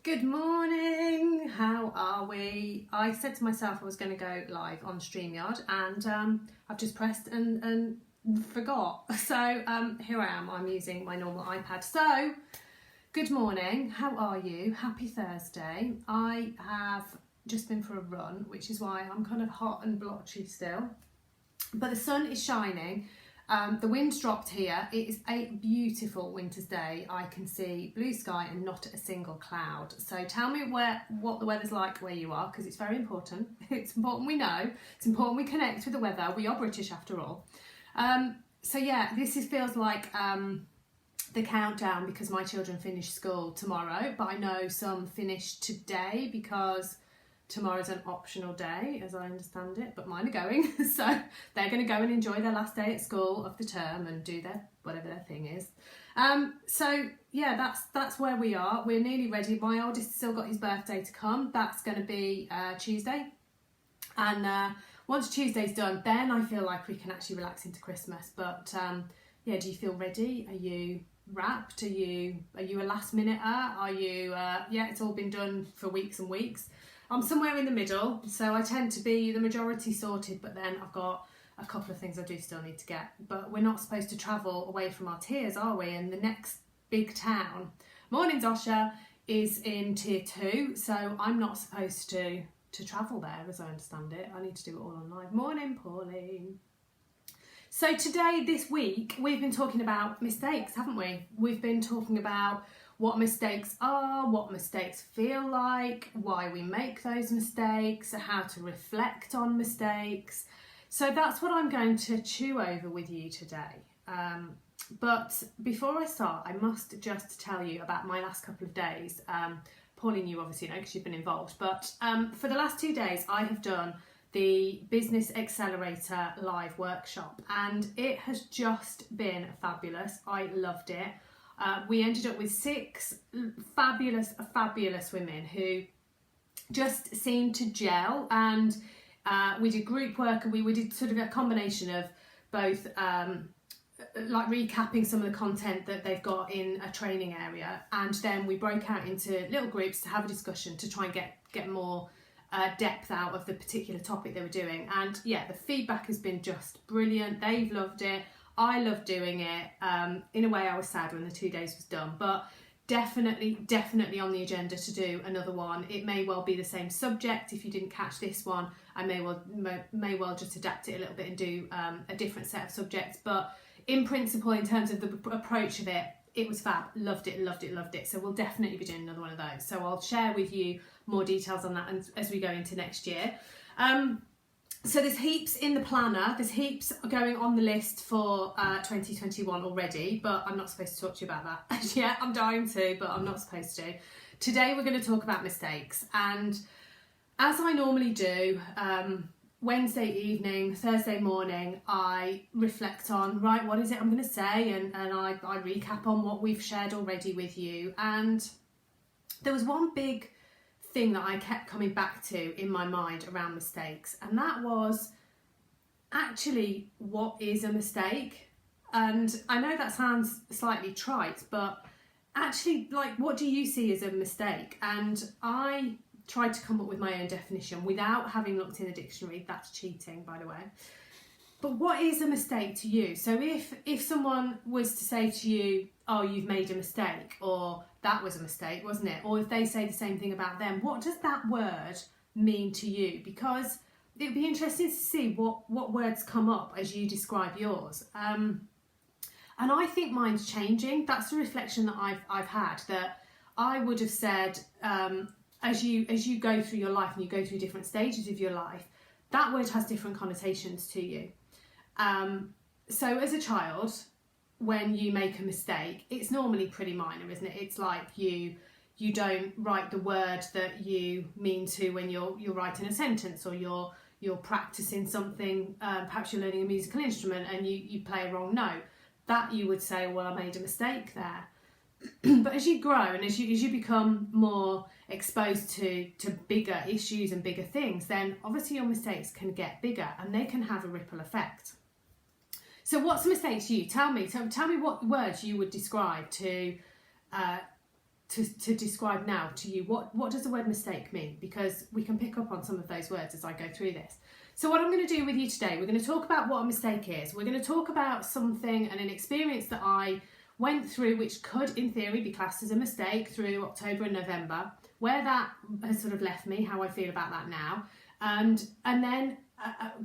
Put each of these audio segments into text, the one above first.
Good morning, how are we? I said to myself I was going to go live on StreamYard and I've just pressed and forgot. So here I am, I'm using my normal iPad. So, good morning, how are you? Happy Thursday. I have just been for a run, which is why I'm kind of hot and blotchy still. But the sun is shining. The wind's dropped here. It is a beautiful winter's day. I can see blue sky and not a single cloud. So tell me what the weather's like where you are, because it's very important. It's important we know. It's important we connect with the weather. We are British after all. So yeah, feels like the countdown because my children finish school tomorrow, but I know some finish today because tomorrow's an optional day, as I understand it, but mine are going. So they're going to go and enjoy their last day at school of the term and do their whatever their thing is. So yeah, that's where we are. We're nearly ready. My oldest has still got his birthday to come. That's going to be Tuesday. And once Tuesday's done, then I feel like we can actually relax into Christmas. But yeah, do you feel ready? Are you wrapped? Are you a last minute? Are you yeah, it's all been done for weeks and weeks. I'm somewhere in the middle, so I tend to be the majority sorted, but then I've got a couple of things I do still need to get. But we're not supposed to travel away from our tiers, are we? And the next big town, morning Zosha, is in tier 2, so I'm not supposed to travel there, as I understand it. I need to do it all online. Morning, Pauline. So today, this week, we've been talking about mistakes, haven't we? We've been talking about what mistakes are, what mistakes feel like, why we make those mistakes, how to reflect on mistakes. So that's what I'm going to chew over with you today. But before I start, I must just tell you about my last couple of days. Pauline, you obviously know because you've been involved, but for the last 2 days I have done the Business Accelerator live workshop and it has just been fabulous. I loved it. We ended up with 6 fabulous women who just seemed to gel, and we did group work and we did sort of a combination of both like recapping some of the content that they've got in a training area, and then we broke out into little groups to have a discussion to try and get more depth out of the particular topic they were doing. And yeah, the feedback has been just brilliant. They've loved it. I love doing it. In a way, I was sad when the 2 days was done, but definitely on the agenda to do another one. It may well be the same subject. If you didn't catch this one, I may well just adapt it a little bit and do a different set of subjects. But in principle, in terms of the approach of it, it was fab. Loved it. So we'll definitely be doing another one of those. So I'll share with you more details on that as we go into next year. So there's heaps in the planner, there's heaps going on the list for 2021 already, but I'm not supposed to talk to you about that. Yeah, I'm dying to, but I'm not supposed to. Today we're going to talk about mistakes, and as I normally do, Wednesday evening, Thursday morning, I reflect on, right, what is it I'm going to say, and I recap on what we've shared already with you. And there was one big thing that I kept coming back to in my mind around mistakes, and that was actually, what is a mistake? And I know that sounds slightly trite, but actually, like, what do you see as a mistake? And I tried to come up with my own definition without having looked in the dictionary. That's cheating, by the way. But what is a mistake to you? So if someone was to say to you, oh, you've made a mistake, or that was a mistake, wasn't it? Or if they say the same thing about them, what does that word mean to you? Because it'd be interesting to see what words come up as you describe yours. And I think mine's changing. That's the reflection that I've had, that I would have said, as you go through your life and you go through different stages of your life, that word has different connotations to you. So as a child, when you make a mistake, it's normally pretty minor, isn't it? It's like you don't write the word that you mean to when you're writing a sentence, or you're practicing something, perhaps you're learning a musical instrument and you play a wrong note. That you would say, well, I made a mistake there. But as you grow and as you become more exposed to bigger issues and bigger things, then obviously your mistakes can get bigger and they can have a ripple effect. So what's a mistake to you? Tell me what words you would describe to to describe now to you what does the word mistake mean, because we can pick up on some of those words as I go through this. So what I'm going to do with you today, we're going to talk about what a mistake is. We're going to talk about something and an experience that I went through which could in theory be classed as a mistake through October and November, where that has sort of left me, how I feel about that now, and then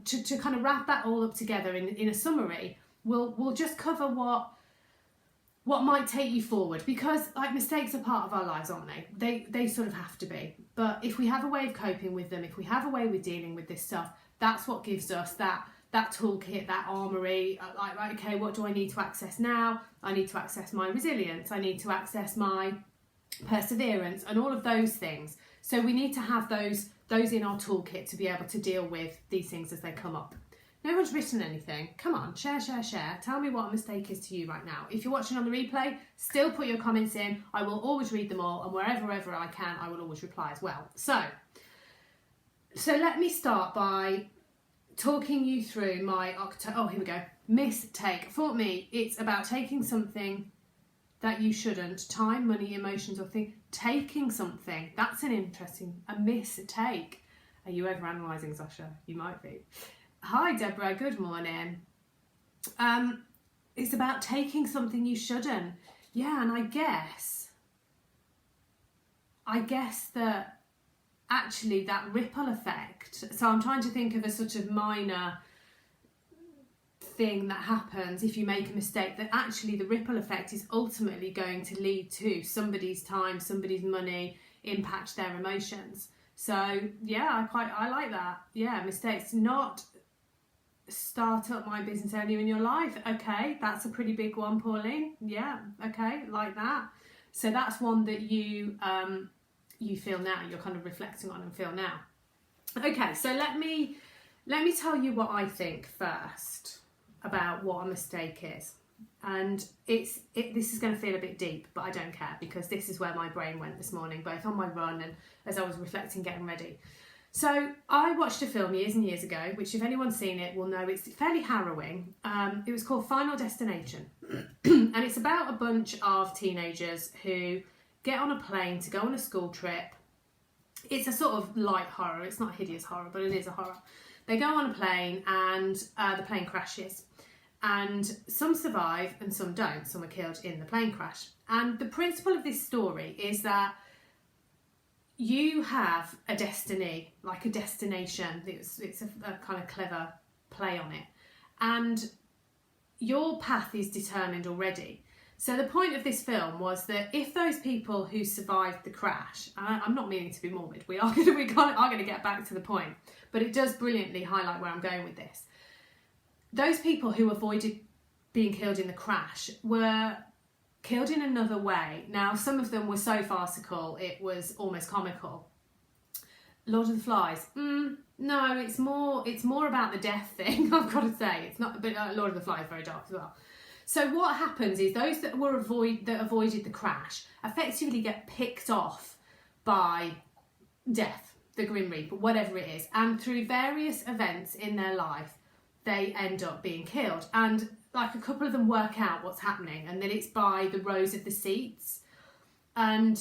to kind of wrap that all up together in a summary, we'll just cover what might take you forward, because like mistakes are part of our lives, aren't they? They sort of have to be. But if we have a way of coping with them, if we have a way with dealing with this stuff, that's what gives us that toolkit, that armory. Like, right, okay, what do I need to access now? I need to access my resilience. I need to access my perseverance and all of those things. So we need to have those in our toolkit to be able to deal with these things as they come up. No one's written anything. Come on, share. Tell me what a mistake is to you right now. If you're watching on the replay, still put your comments in. I will always read them all, and wherever I can, I will always reply as well. So let me start by talking you through my here we go. Mistake. For me, it's about taking something that you shouldn't. Time, money, emotions, or thing. Taking something. That's an interesting, a mistake. Are you ever analysing, Sasha? You might be. Hi Deborah, good morning. It's about taking something you shouldn't. Yeah, and I guess that actually that ripple effect, so I'm trying to think of a sort of minor thing that happens if you make a mistake, that actually the ripple effect is ultimately going to lead to somebody's time, somebody's money, impact their emotions. So yeah, I like that. Yeah, mistakes, not start up my business earlier in your life. Okay, that's a pretty big one, Pauline. Yeah, okay, like that. So that's one that you feel now, you're kind of reflecting on and feel now. Okay, so let me tell you what I think first about what a mistake is. And this is going to feel a bit deep, but I don't care, because this is where my brain went this morning, both on my run and as I was reflecting, getting ready. So I watched a film years and years ago, which if anyone's seen it will know it's fairly harrowing. It was called Final Destination. And it's about a bunch of teenagers who get on a plane to go on a school trip. It's a sort of light horror. It's not hideous horror, but it is a horror. They go on a plane and the plane crashes. And some survive and some don't. Some are killed in the plane crash. And the principle of this story is that you have a destiny, like a destination. It's a kind of clever play on it. And your path is determined already. So the point of this film was that if those people who survived the crash, I'm not meaning to be morbid, we are going to get back to the point, but it does brilliantly highlight where I'm going with this. Those people who avoided being killed in the crash were killed in another way. Now, some of them were so farcical, it was almost comical. Lord of the Flies, no, it's more about the death thing, I've got to say. It's not, but Lord of the Flies is very dark as well. So what happens is those that avoided the crash effectively get picked off by death, the Grim Reaper, whatever it is, and through various events in their life, they end up being killed. And like a couple of them work out what's happening, and then it's by the rows of the seats. And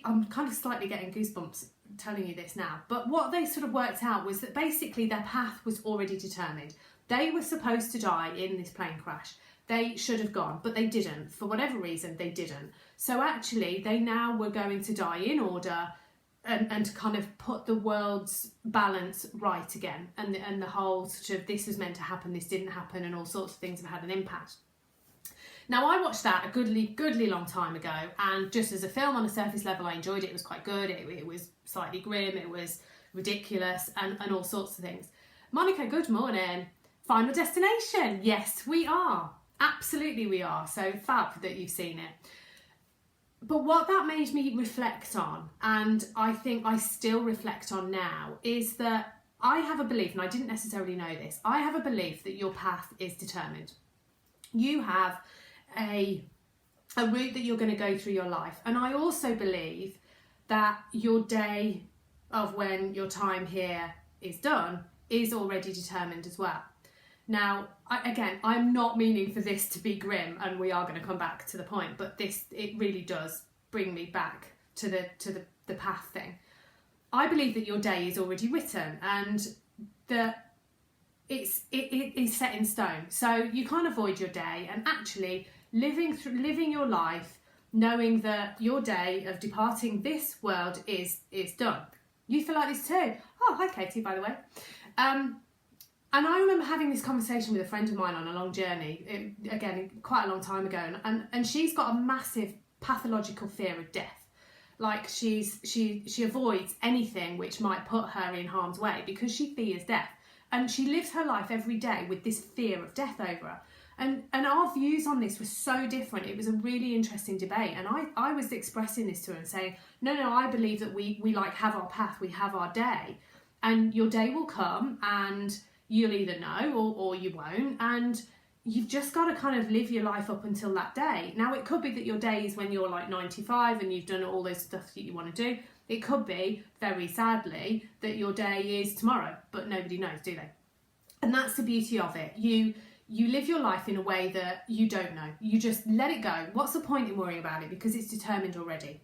I'm kind of slightly getting goosebumps telling you this now. But what they sort of worked out was that basically their path was already determined. They were supposed to die in this plane crash. They should have gone, but they didn't. For whatever reason, they didn't. So actually, they now were going to die in order and to kind of put the world's balance right again. And the whole sort of, this was meant to happen, this didn't happen, and all sorts of things have had an impact. Now, I watched that a goodly long time ago, and just as a film on a surface level, I enjoyed it. It was quite good. It was slightly grim. It was ridiculous and all sorts of things. Monica, good morning. Final Destination. Yes, we are. Absolutely we are. So fab that you've seen it. But what that made me reflect on, and I think I still reflect on now, is that I have a belief, and I didn't necessarily know this, I have a belief that your path is determined. You have a route that you're going to go through your life. And I also believe that your day of when your time here is done is already determined as well. Now, I'm not meaning for this to be grim, and we are going to come back to the point, but it really does bring me back to the path thing. I believe that your day is already written, and that it is set in stone. So you can't avoid your day, and actually living your life knowing that your day of departing this world is done. You feel like this too? Oh, hi Katie, by the way. And I remember having this conversation with a friend of mine on a long journey, again, quite a long time ago, and she's got a massive pathological fear of death. Like she avoids anything which might put her in harm's way because she fears death. And she lives her life every day with this fear of death over her. And our views on this were so different. It was a really interesting debate. And I was expressing this to her and saying, no, I believe that we like have our path, we have our day. And your day will come and you'll either know or you won't. And you've just got to kind of live your life up until that day. Now, it could be that your day is when you're like 95 and you've done all those stuff that you want to do. It could be, very sadly, that your day is tomorrow, but nobody knows, do they? And that's the beauty of it. You live your life in a way that you don't know. You just let it go. What's the point in worrying about it? Because it's determined already.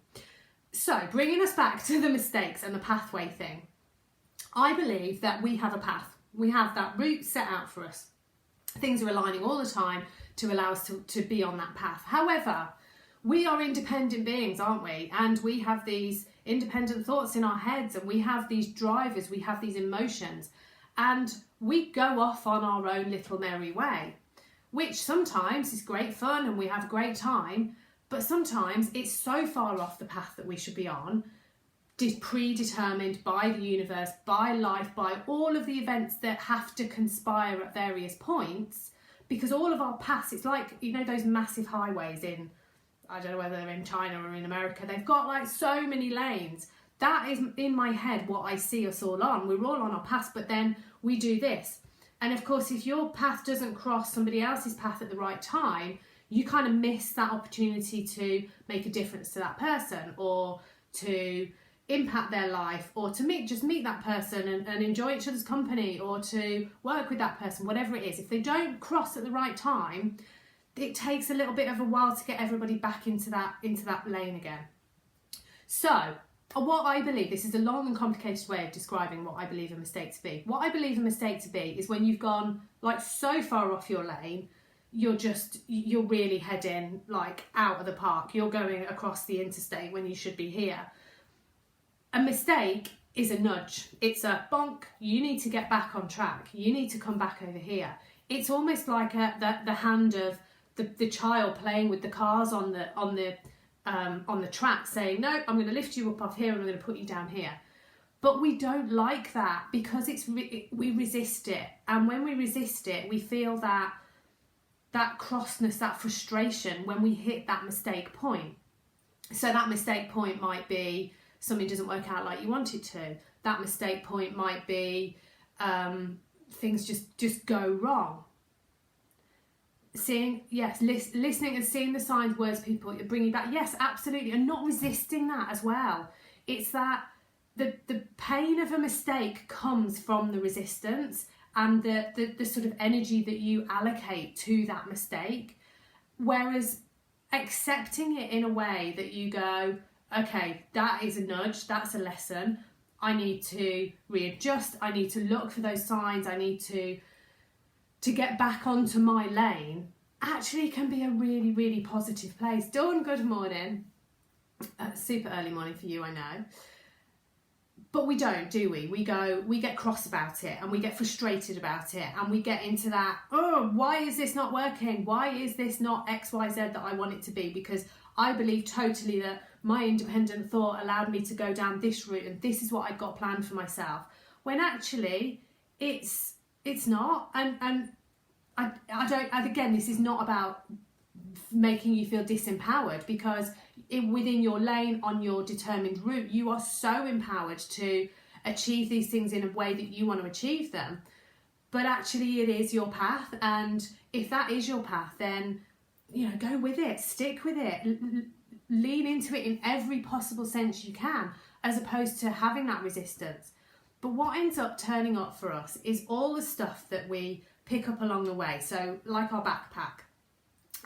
So, bringing us back to the mistakes and the pathway thing. I believe that we have a path. We have that route set out for us. Things are aligning all the time to allow us to be on that path. However, we are independent beings, aren't we? And we have these independent thoughts in our heads, and we have these drivers, we have these emotions, and we go off on our own little merry way, which sometimes is great fun and we have a great time, but sometimes it's so far off the path that we should be on, predetermined by the universe, by life, by all of the events that have to conspire at various points, because all of our paths, it's like, you know, those massive highways in, I don't know whether they're in China or in America, they've got like so many lanes. That is in my head what I see us all on. We're all on our paths, but then we do this. And of course, if your path doesn't cross somebody else's path at the right time, you kind of miss that opportunity to make a difference to that person, or to impact their life, or to meet that person and enjoy each other's company, or to work with that person, whatever it is. If they don't cross at the right time, it takes a little bit of a while to get everybody back into that lane again. So, what I believe, this is a long and complicated way of describing what I believe a mistake to be. What I believe a mistake to be is when you've gone like so far off your lane, you're really heading like out of the park. You're going across the interstate when you should be here. A mistake is a nudge. It's a bonk. You need to get back on track. You need to come back over here. It's almost like the hand of the child playing with the cars on the track, saying, no, I'm going to lift you up off here and I'm going to put you down here. But we don't like that because we resist it. And when we resist it, we feel that crossness, that frustration when we hit that mistake point. So that mistake point might be something doesn't work out like you want it to. That mistake point might be things just go wrong. Listening and seeing the signs, words, people bring you back. Yes, absolutely. And not resisting that as well. It's that the pain of a mistake comes from the resistance and the sort of energy that you allocate to that mistake. Whereas accepting it in a way that you go, okay, that is a nudge, that's a lesson. I need to readjust. I need to look for those signs. I need to get back onto my lane, actually can be a really, really positive place. Dawn, good morning. Super early morning for you, I know. But we don't, do we? We get cross about it and we get frustrated about it and we get into that, oh, why is this not working? Why is this not X, Y, Z that I want it to be? Because I believe totally that my independent thought allowed me to go down this route and this is what I've got planned for myself. When actually it's not. And again, this is not about making you feel disempowered, because within your lane, on your determined route, you are so empowered to achieve these things in a way that you want to achieve them. But actually it is your path, and if that is your path, then go with it, stick with it, lean into it in every possible sense you can, as opposed to having that resistance. But what ends up turning up for us is all the stuff that we pick up along the way. So like our backpack.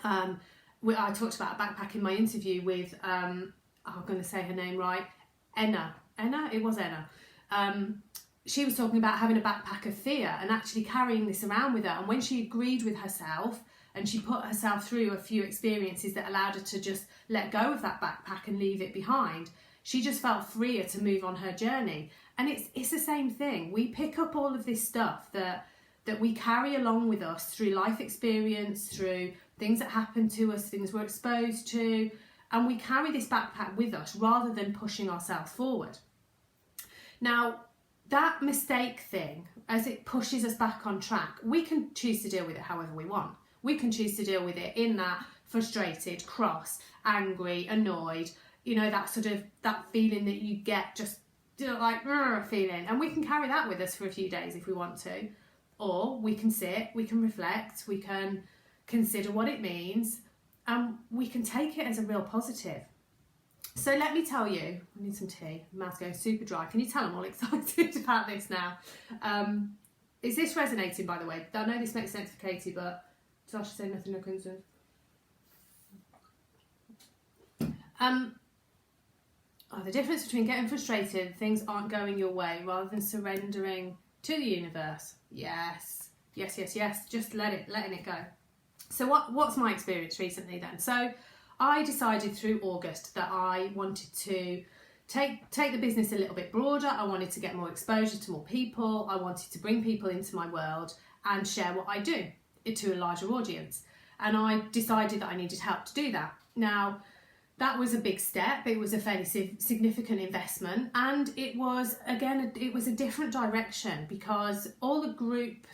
I talked about a backpack in my interview with, I'm going to say her name right, Enna, it was Enna. She was talking about having a backpack of fear and actually carrying this around with her. And when she agreed with herself and she put herself through a few experiences that allowed her to just let go of that backpack and leave it behind, she just felt freer to move on her journey. And it's the same thing. We pick up all of this stuff that we carry along with us through life experience, through things that happen to us, things we're exposed to, and we carry this backpack with us rather than pushing ourselves forward. Now, that mistake thing, as it pushes us back on track, we can choose to deal with it however we want. We can choose to deal with it in that frustrated, cross, angry, annoyed, that sort of, that feeling that you get, just like feeling. And we can carry that with us for a few days if we want to. Or we can sit, we can reflect, we can consider what it means, and we can take it as a real positive. So let me tell you, I need some tea, my mouth's going super dry. Can you tell I'm all excited about this now? Is this resonating, by the way? I know this makes sense for Katie, but Sasha said nothing no concern. The difference between getting frustrated, things aren't going your way, rather than surrendering to the universe. Yes. Just letting it go. So what's my experience recently then? So I decided through August that I wanted to take the business a little bit broader. I wanted to get more exposure to more people. I wanted to bring people into my world and share what I do to a larger audience. And I decided that I needed help to do that. Now, that was a big step. It was a fairly significant investment, and it was a different direction, because all the group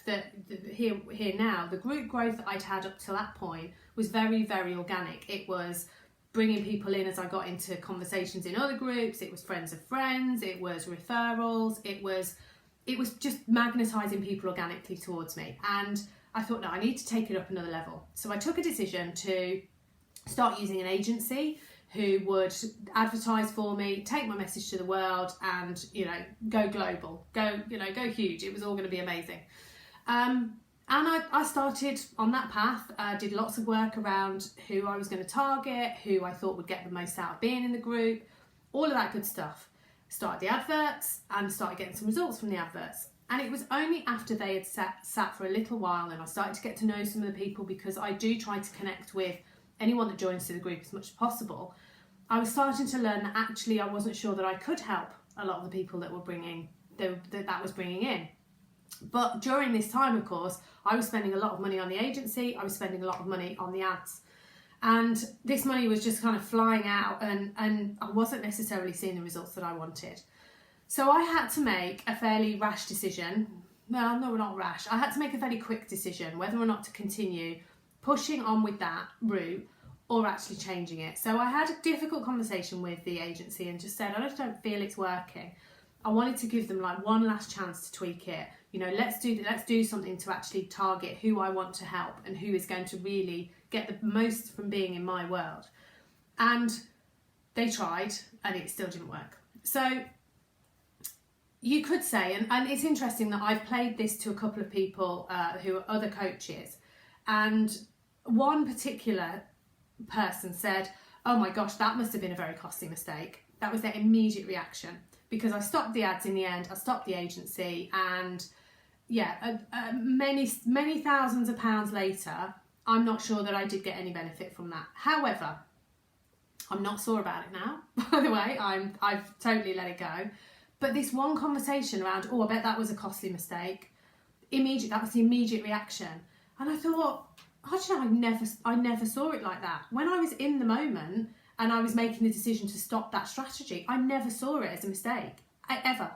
here now, the group growth that I'd had up till that point was very, very organic. It was bringing people in as I got into conversations in other groups. It was friends of friends. It was referrals. It was just magnetising people organically towards me. And I thought, no, I need to take it up another level. So I took a decision to start using an agency who would advertise for me, take my message to the world, and go global, go huge. It was all going to be amazing. And I started on that path. Did lots of work around who I was going to target, who I thought would get the most out of being in the group, all of that good stuff. Started the adverts and started getting some results from the adverts. And it was only after they had sat for a little while and I started to get to know some of the people, because I do try to connect with anyone that joins to the group as much as possible. I was starting to learn that actually I wasn't sure that I could help a lot of the people that was bringing in. But during this time, of course, I was spending a lot of money on the agency. I was spending a lot of money on the ads, and this money was just kind of flying out, and I wasn't necessarily seeing the results that I wanted. So I had to make a fairly rash decision. Well, no, not rash. I had to make a fairly quick decision whether or not to continue pushing on with that route or actually changing it. So I had a difficult conversation with the agency and just said, I just don't feel it's working. I wanted to give them like one last chance to tweak it. Let's do something to actually target who I want to help and who is going to really get the most from being in my world. And they tried and it still didn't work. So you could say, and it's interesting that I've played this to a couple of people who are other coaches, and one particular person said, oh my gosh, that must have been a very costly mistake. That was their immediate reaction, because I stopped the ads in the end, I stopped the agency, and many thousands of pounds later, I'm not sure that I did get any benefit from that. However, I'm not sore about it now, by the way. I've totally let it go. But this one conversation around, I bet that was a costly mistake, that was the immediate reaction. And I thought, I never saw it like that. When I was in the moment and I was making the decision to stop that strategy, I never saw it as a mistake, ever.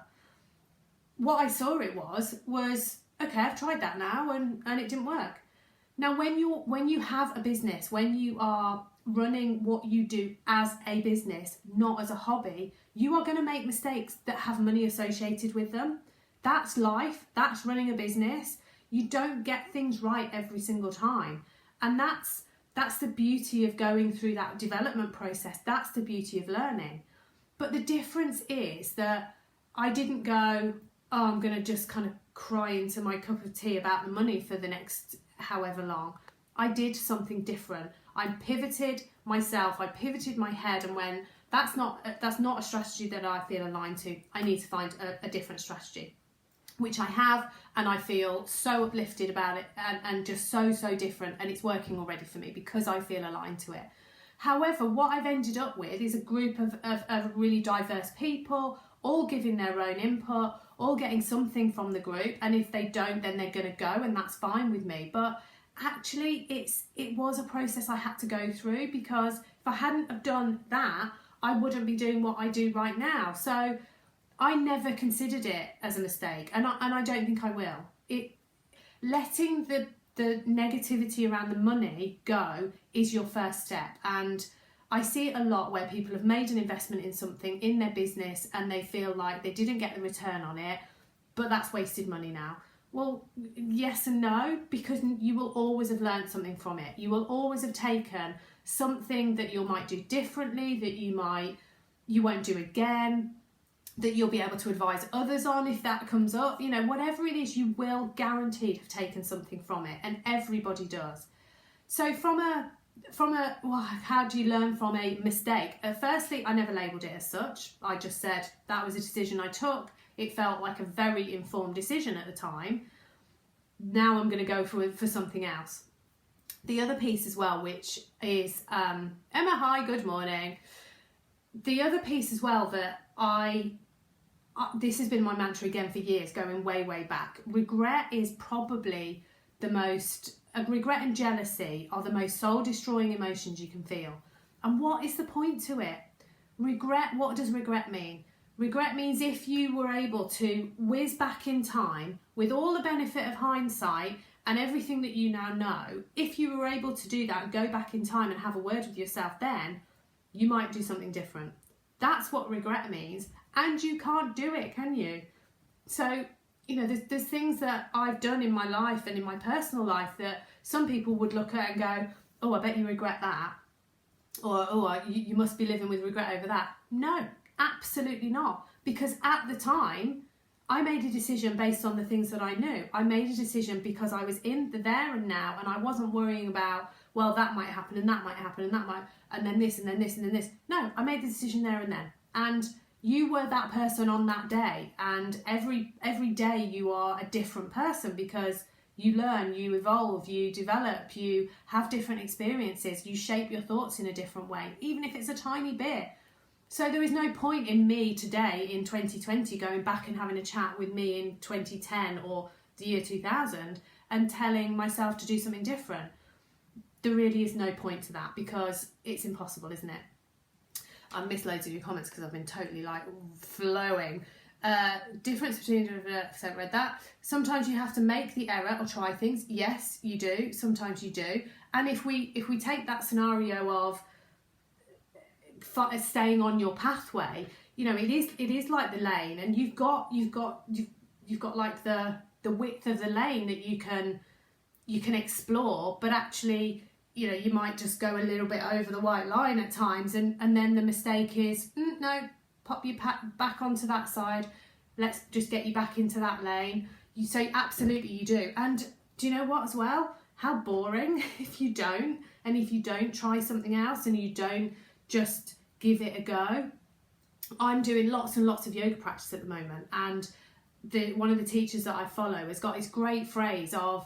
What I saw it was, okay, I've tried that now and it didn't work. Now, when you have a business, when you are running what you do as a business, not as a hobby, you are going to make mistakes that have money associated with them. That's life. That's running a business. You don't get things right every single time. And that's the beauty of going through that development process. That's the beauty of learning. But the difference is that I didn't go, oh, I'm going to just kind of cry into my cup of tea about the money for the next however long. I did something different. I pivoted myself, I pivoted my head, and when that's not a strategy that I feel aligned to, I need to find a different strategy, which I have, and I feel so uplifted about it, and just so different, and it's working already for me because I feel aligned to it. However, what I've ended up with is a group of really diverse people, all giving their own input, all getting something from the group, and if they don't, then they're going to go, and that's fine with me. But actually, it was a process I had to go through, because if I hadn't have done that, I wouldn't be doing what I do right now. So I never considered it as a mistake, and I don't think I will. Letting the negativity around the money go is your first step, and I see it a lot where people have made an investment in something in their business and they feel like they didn't get the return on it, but that's wasted money now. Well, yes and no, because you will always have learned something from it. You will always have taken something that you might do differently, that you won't do again, that you'll be able to advise others on if that comes up. You know, whatever it is, you will guaranteed have taken something from it, and everybody does. So well, how do you learn from a mistake? Firstly, I never labelled it as such. I just said that was a decision I took. It felt like a very informed decision at the time. Now I'm going to go for something else. The other piece as well, which is, Emma, hi, good morning. The other piece as well that this has been my mantra again for years, going way back. Regret is probably regret and jealousy are the most soul-destroying emotions you can feel. And what is the point to it? Regret, what does regret mean? Regret means if you were able to whiz back in time with all the benefit of hindsight and everything that you now know, if you were able to do that and go back in time and have a word with yourself then, you might do something different. That's what regret means. And you can't do it, can you? So, you know, there's things that I've done in my life and in my personal life that some people would look at and go, oh, I bet you regret that. Or, oh, you must be living with regret over that. No, absolutely not. Because at the time, I made a decision based on the things that I knew. I made a decision because I was in the there and now, and I wasn't worrying about, well, that might happen and that might happen and that might, and then this and then this and then this. No, I made the decision there and then. And you were that person on that day, and every day you are a different person, because you learn, you evolve, you develop, you have different experiences, you shape your thoughts in a different way, even if it's a tiny bit. So there is no point in me today in 2020 going back and having a chat with me in 2010 or the year 2000 and telling myself to do something different. There really is no point to that, because it's impossible, isn't it? I missed loads of your comments because I've been totally like flowing. Difference between, so I read that. Sometimes you have to make the error or try things. Yes, you do. Sometimes you do. And if we take that scenario of staying on your pathway, you know, it is like the lane, and you've got like the width of the lane that you can explore, but actually, you know, you might just go a little bit over the white line at times, and then the mistake is, no, pop you back onto that side, let's just get you back into that lane. You say absolutely you do. And do you know what as well? How boring if you don't, and if you don't try something else and you don't just give it a go. I'm doing lots and lots of yoga practice at the moment, and one of the teachers that I follow has got this great phrase of,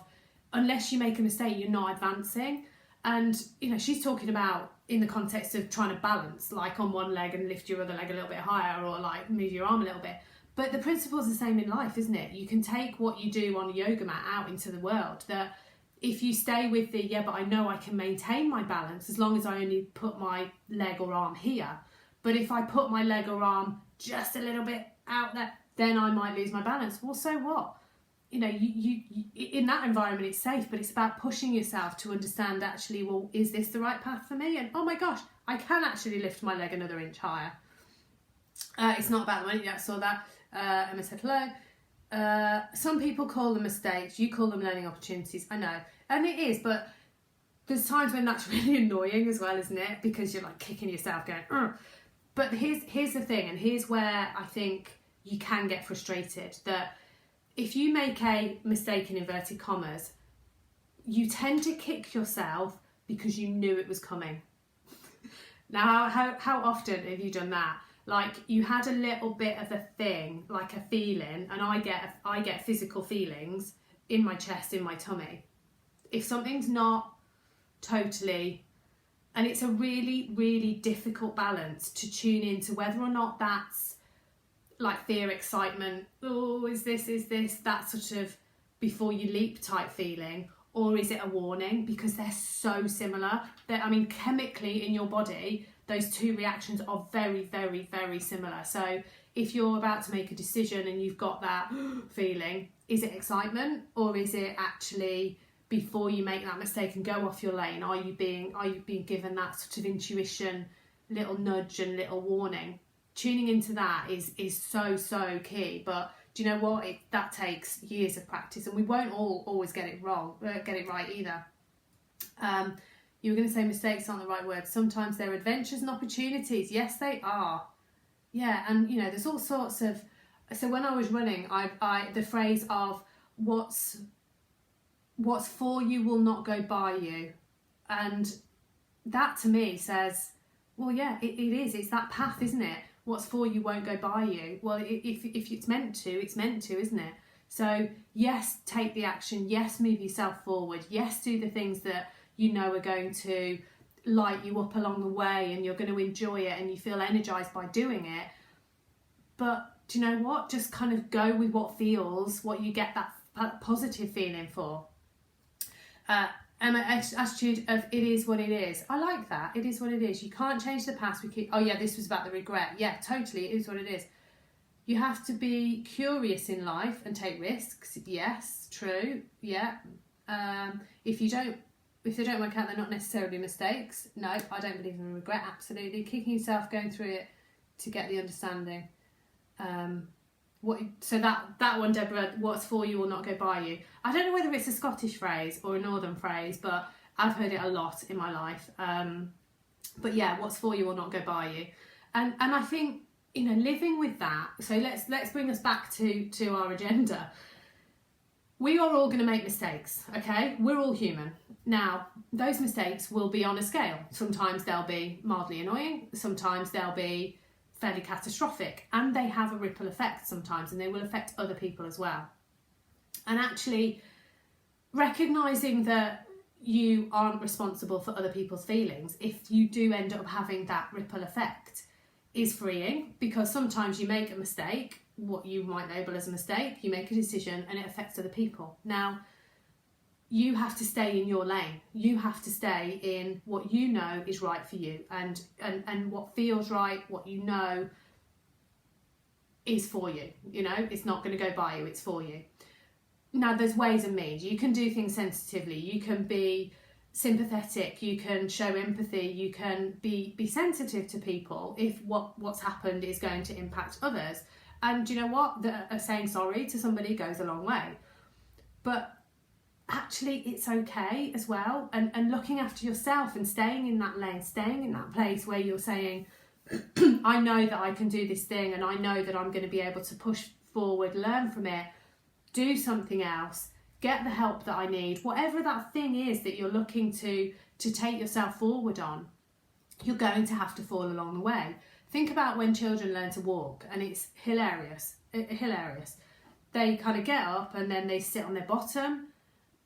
unless you make a mistake, you're not advancing. And, you know, she's talking about in the context of trying to balance, like on one leg and lift your other leg a little bit higher, or like move your arm a little bit. But the principle's the same in life, isn't it? You can take what you do on a yoga mat out into the world. That if you stay with but I know I can maintain my balance as long as I only put my leg or arm here. But if I put my leg or arm just a little bit out there, then I might lose my balance. Well, so what? You know, you in that environment it's safe, but it's about pushing yourself to understand, actually, well, is this the right path for me? And oh my gosh, I can actually lift my leg another inch higher. It's not about the money. Yeah, I saw that. Emma said hello. Some people call them mistakes, you call them learning opportunities. I know, and it is, but there's times when that's really annoying as well, isn't it? Because you're like kicking yourself going, ugh. But here's the thing, and here's where I think you can get frustrated. That if you make a mistake in inverted commas, you tend to kick yourself because you knew it was coming. Now, how often have you done that? Like, you had a little bit of a thing, like a feeling, and I get physical feelings in my chest, in my tummy. If something's not totally, and it's a really, really difficult balance to tune into whether or not that's like fear, excitement, oh, is this, that sort of before you leap type feeling, or is it a warning? Because they're so similar. Chemically in your body, those two reactions are very, very, very similar. So if you're about to make a decision and you've got that feeling, is it excitement, or is it actually before you make that mistake and go off your lane? Are you being given that sort of intuition, little nudge and little warning? Tuning into that is so key. But do you know what? That takes years of practice, and we won't always get it right either. You were going to say mistakes aren't the right word. Sometimes they're adventures and opportunities. Yes, they are. Yeah, and there's all sorts of. So when I was running, I the phrase of what's for you will not go by you, and that to me says, well, yeah, it is. It's that path, isn't it? What's for you won't go by you. Well, if it's meant to, it's meant to, isn't it? So yes, take the action. Yes, move yourself forward. Yes, do the things that you know are going to light you up along the way, and you're going to enjoy it, and you feel energized by doing it. But do you know what? Just kind of go with what you get that positive feeling for. Emma, attitude of it is what it is. I like that. It is what it is. You can't change the past. This was about the regret. Yeah, totally. It is what it is. You have to be curious in life and take risks. Yes, true. Yeah. If they don't work out, they're not necessarily mistakes. No, I don't believe in regret. Absolutely. Kicking yourself, going through it to get the understanding. So that one, Deborah, what's for you will not go by you. I don't know whether it's a Scottish phrase or a northern phrase, but I've heard it a lot in my life. But yeah, what's for you will not go by you. And I think, living with that, so let's bring us back to our agenda. We are all going to make mistakes, okay? We're all human. Now, those mistakes will be on a scale. Sometimes they'll be mildly annoying, sometimes they'll be fairly catastrophic, and they have a ripple effect sometimes, and they will affect other people as well. And actually recognising that you aren't responsible for other people's feelings if you do end up having that ripple effect is freeing, because sometimes you make a mistake, what you might label as a mistake, you make a decision and it affects other people. Now, you have to stay in your lane. You have to stay in what you know is right for you, and what feels right, what you know is for you. It's not going to go by you, it's for you. Now, there's ways and means. You can do things sensitively. You can be sympathetic. You can show empathy. You can be sensitive to people if what's happened is going to impact others. And do you know what? Saying sorry to somebody goes a long way. But actually, it's okay as well. And looking after yourself and staying in that lane, staying in that place where you're saying, I know that I can do this thing, and I know that I'm going to be able to push forward, learn from it, do something else, get the help that I need. Whatever that thing is that you're looking to take yourself forward on, you're going to have to fall along the way. Think about when children learn to walk, and it's hilarious. They kind of get up and then they sit on their bottom,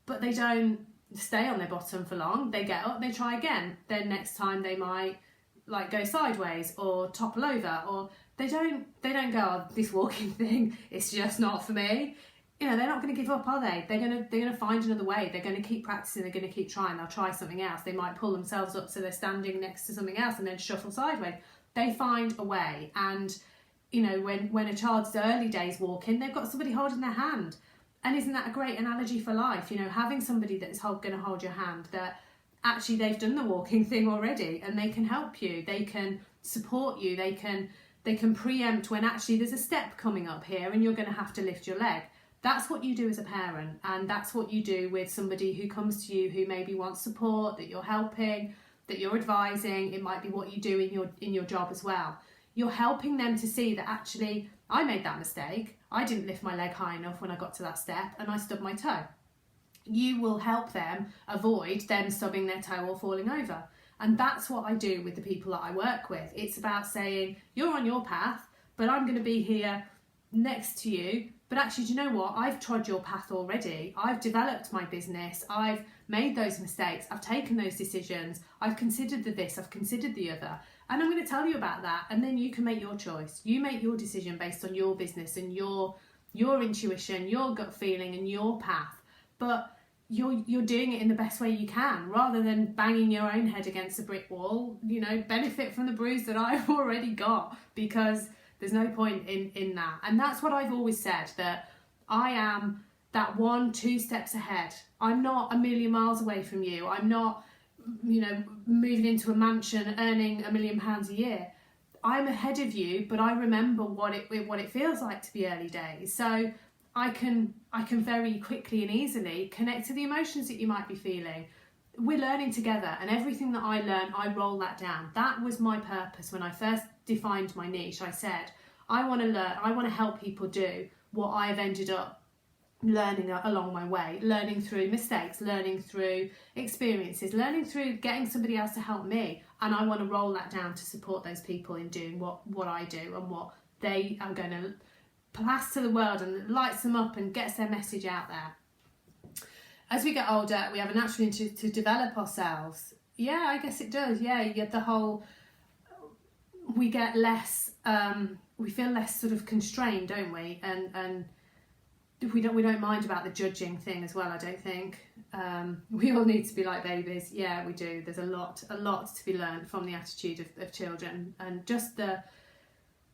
but they don't stay on their bottom for long. They get up, they try again. Then next time they might go sideways or topple over, or they don't go, oh, this walking thing, it's just not for me. They're not going to give up, are they? They're going to find another way. They're going to keep practicing. They're going to keep trying. They'll try something else. They might pull themselves up so they're standing next to something else and then shuffle sideways. They find a way. And when a child's early days walking, they've got somebody holding their hand. And isn't that a great analogy for life? having somebody that's going to hold your hand, that actually they've done the walking thing already, and they can help you. They can support you. They can preempt when actually there's a step coming up here and you're going to have to lift your leg. That's what you do as a parent, and that's what you do with somebody who comes to you who maybe wants support, that you're helping, that you're advising. It might be what you do in your job as well. you're helping them to see that actually I made that mistake. I didn't lift my leg high enough when I got to that step and I stubbed my toe. You will help them avoid them stubbing their toe or falling over. And that's what I do with the people that I work with. It's about saying, you're on your path, but I'm going to be here next to you. But actually, do you know what? I've trod your path already. I've developed my business. I've made those mistakes. I've taken those decisions. I've considered the this, I've considered the other. And I'm going to tell you about that. And then you can make your choice. You make your decision based on your business and your intuition, your gut feeling and your path. But you're doing it in the best way you can, rather than banging your own head against a brick wall. You know, benefit from the bruise that I've already got, because there's no point in that. And that's what I've always said, that I am that 1-2 steps ahead. I'm not a million miles away from you. I'm not, you know, moving into a mansion earning £1 million a year. I'm ahead of you, but I remember what it feels like to be early days. So I can very quickly and easily connect to the emotions that you might be feeling. We're learning together, and everything that I learn, I roll that down. That was my purpose when I first defined my niche. I said, I want to learn, I want to help people do what I've ended up learning along my way, learning through mistakes, learning through experiences, learning through getting somebody else to help me. And I want to roll that down to support those people in doing what I do and what they are going to pass to the world, and lights them up and gets their message out there. As we get older, we have a natural instinct to develop ourselves. Yeah, I guess it does. Yeah, you get the whole, we get less, we feel less sort of constrained, don't we? And we don't mind about the judging thing as well, I don't think. We all need to be like babies. Yeah, we do. There's a lot to be learned from the attitude of children, and just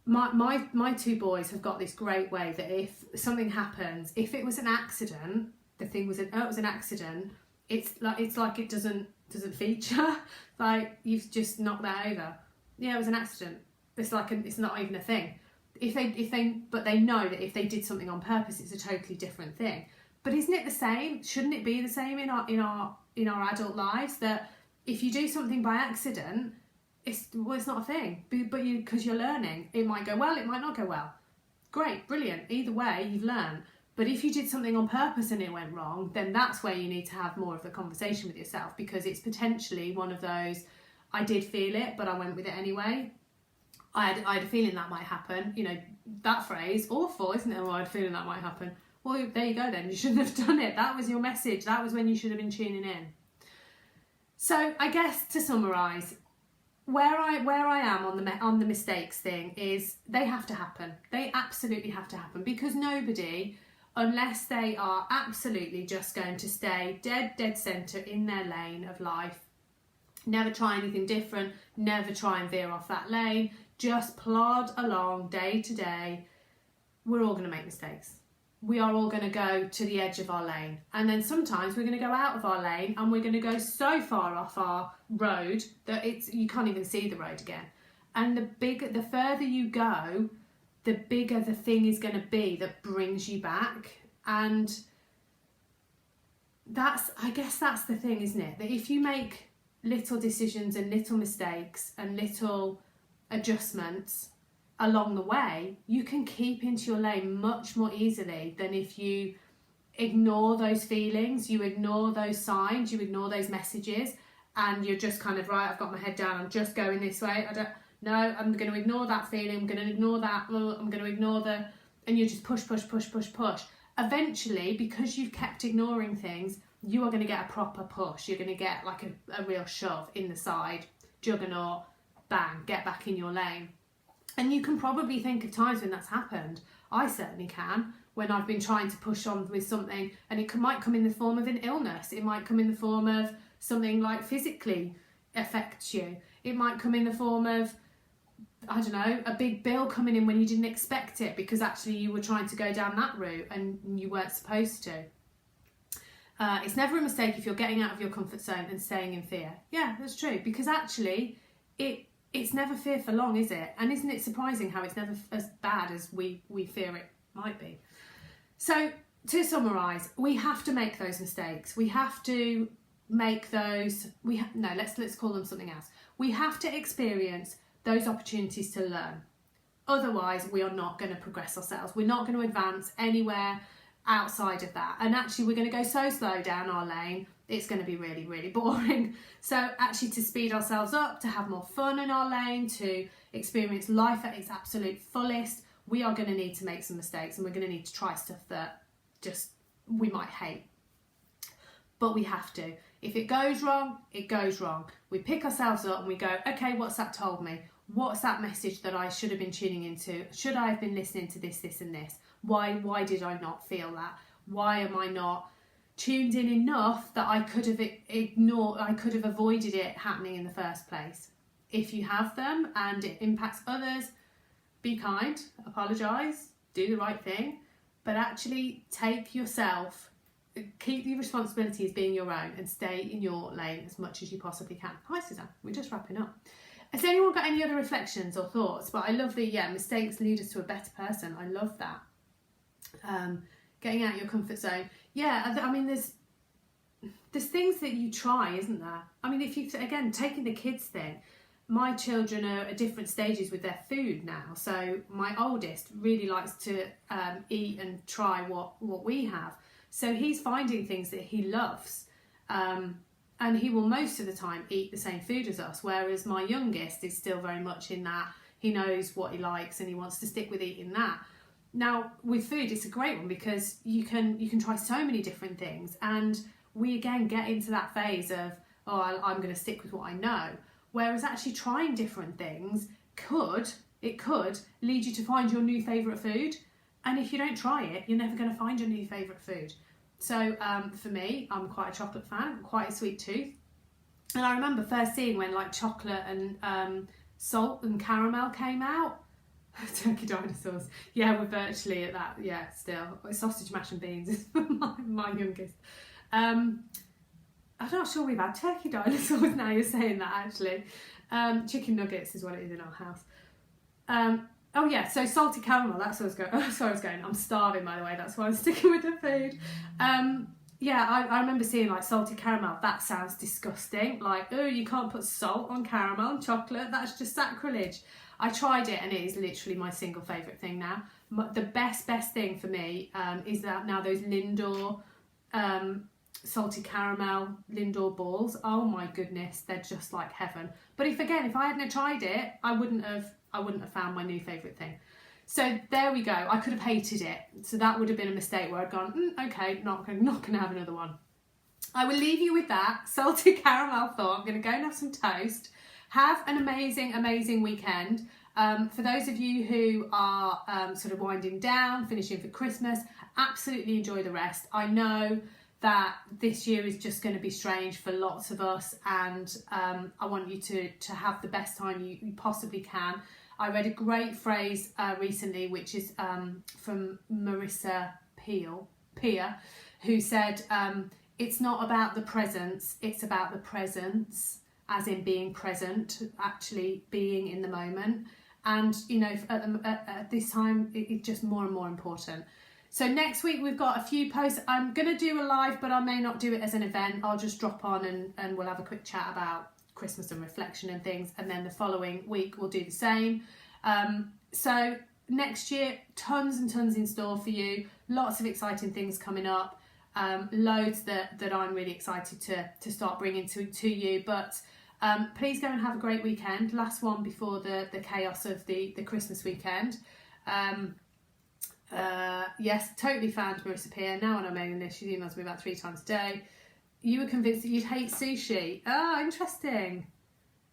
my 2 boys have got this great way that if something happens, if it was an accident, the thing was it was an accident, it's like it doesn't feature. Like, you've just knocked that over. Yeah, it was an accident. It's like it's not even a thing. But they know that if they did something on purpose, it's a totally different thing. But isn't it the same? Shouldn't it be the same in our adult lives, that if you do something by accident, it's not a thing, but because you're learning, it might go well, it might not go well. Great, brilliant. Either way, you've learned. But if you did something on purpose and it went wrong, then that's where you need to have more of the conversation with yourself, because it's potentially one of those, I did feel it, but I went with it anyway. I had a feeling that might happen. You know, that phrase, awful, isn't it? Oh, I had a feeling that might happen. Well, there you go then. You shouldn't have done it. That was your message. That was when you should have been tuning in. So I guess to summarise, where I am on the mistakes thing is they have to happen. They absolutely have to happen, because nobody, unless they are absolutely just going to stay dead centre in their lane of life, never try anything different, never try and veer off that lane, just plod along day to day, we're all going to make mistakes. We are all going to go to the edge of our lane, and then sometimes we're going to go out of our lane and we're going to go so far off our road that you can't even see the road again. And the further you go, the bigger the thing is going to be that brings you back. And I guess that's the thing, isn't it? That if you make little decisions and little mistakes and little adjustments along the way, you can keep into your lane much more easily than if you ignore those feelings, you ignore those signs, you ignore those messages, and you're just kind of, right, I've got my head down, I'm just going this way. I'm going to ignore that feeling, I'm going to ignore that, I'm going to ignore and you just push. Eventually, because you've kept ignoring things, you are going to get a proper push. You're going to get like a real shove in the side, juggernaut, bang, get back in your lane. And you can probably think of times when that's happened. I certainly can, when I've been trying to push on with something, and it might come in the form of an illness. It might come in the form of something like physically affects you. It might come in the form of, I don't know, a big bill coming in when you didn't expect it, because actually you were trying to go down that route and you weren't supposed to. It's never a mistake if you're getting out of your comfort zone and staying in fear. Yeah, that's true, because actually it's never fear for long, is it? And isn't it surprising how it's never as bad as we fear it might be? So to summarise, we have to make those mistakes. We have to make those, let's call them something else. We have to experience those opportunities to learn. Otherwise, we are not going to progress ourselves. We're not going to advance anywhere outside of that. And actually, we're going to go so slow down our lane, it's going to be really, really boring. So actually, to speed ourselves up, to have more fun in our lane, to experience life at its absolute fullest, we are going to need to make some mistakes, and we're going to need to try stuff that just we might hate. But we have to. If it goes wrong, it goes wrong. We pick ourselves up and we go, okay, what's that told me? What's that message that I should have been tuning into? Should I have been listening to this, this and this? Why did I not feel that? Why am I not tuned in enough that I could have ignored, I could have avoided it happening in the first place? If you have them and it impacts others, be kind, apologise, do the right thing, but actually take yourself, keep the responsibility as being your own and stay in your lane as much as you possibly can. Hi Suzanne, we're just wrapping up. Has anyone got any other reflections or thoughts? But I love the, mistakes lead us to a better person. I love that. Getting out your comfort zone. Yeah, I mean, there's things that you try, isn't there? I mean, if you, again, taking the kids thing, my children are at different stages with their food now. So my oldest really likes to eat and try what we have. So he's finding things that he loves. And he will most of the time eat the same food as us, whereas my youngest is still very much in that he knows what he likes and he wants to stick with eating that. Now, with food, it's a great one because you can try so many different things, and we again get into that phase of, I'm going to stick with what I know. Whereas actually trying different things could lead you to find your new favourite food. And if you don't try it, you're never going to find your new favourite food. So for me, I'm quite a chocolate fan, quite a sweet tooth. And I remember first seeing when like chocolate and salt and caramel came out. Turkey dinosaurs. Yeah, we're virtually at that. Yeah, still. Sausage, mash and beans is my youngest. I'm not sure we've had turkey dinosaurs now you're saying that actually. Chicken nuggets is what it is in our house. Oh yeah, so salty caramel, that's where I was going. I'm starving, by the way, that's why I'm sticking with the food. I remember seeing like salty caramel. That sounds disgusting. Like, you can't put salt on caramel and chocolate. That's just sacrilege. I tried it and it is literally my single favourite thing now. The best thing for me is that now those Lindor salty caramel Lindor balls. Oh my goodness, they're just like heaven. But if I hadn't tried it, I wouldn't have found my new favourite thing. So there we go. I could have hated it. So that would have been a mistake where I'd gone, okay, not going to have another one. I will leave you with that salty caramel thought. I'm going to go and have some toast. Have an amazing, amazing weekend. For those of you who are sort of winding down, finishing for Christmas, absolutely enjoy the rest. I know that this year is just going to be strange for lots of us, and I want you to have the best time you possibly can. I read a great phrase recently, which is from Marissa Peer, who said, it's not about the presents, it's about the presence, as in being present, actually being in the moment. And, at this time, it's just more and more important. So next week we've got a few posts. I'm going to do a live, but I may not do it as an event. I'll just drop on and we'll have a quick chat about Christmas and reflection and things. And then the following week we'll do the same. So next year, tons and tons in store for you. Lots of exciting things coming up. Loads that I'm really excited to start bringing to you. But please go and have a great weekend. Last one before the chaos of the Christmas weekend. Yes, totally found Marissa Peer. Now on our mailing list, she emails me about 3 times a day. You were convinced that you'd hate sushi. Oh, interesting.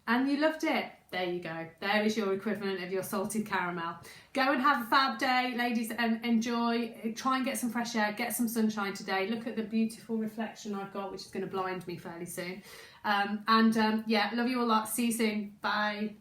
And you loved it. There you go. There is your equivalent of your salted caramel. Go and have a fab day, ladies, and enjoy. Try and get some fresh air, get some sunshine today. Look at the beautiful reflection I've got, which is going to blind me fairly soon. Love you all a lot. See you soon. Bye.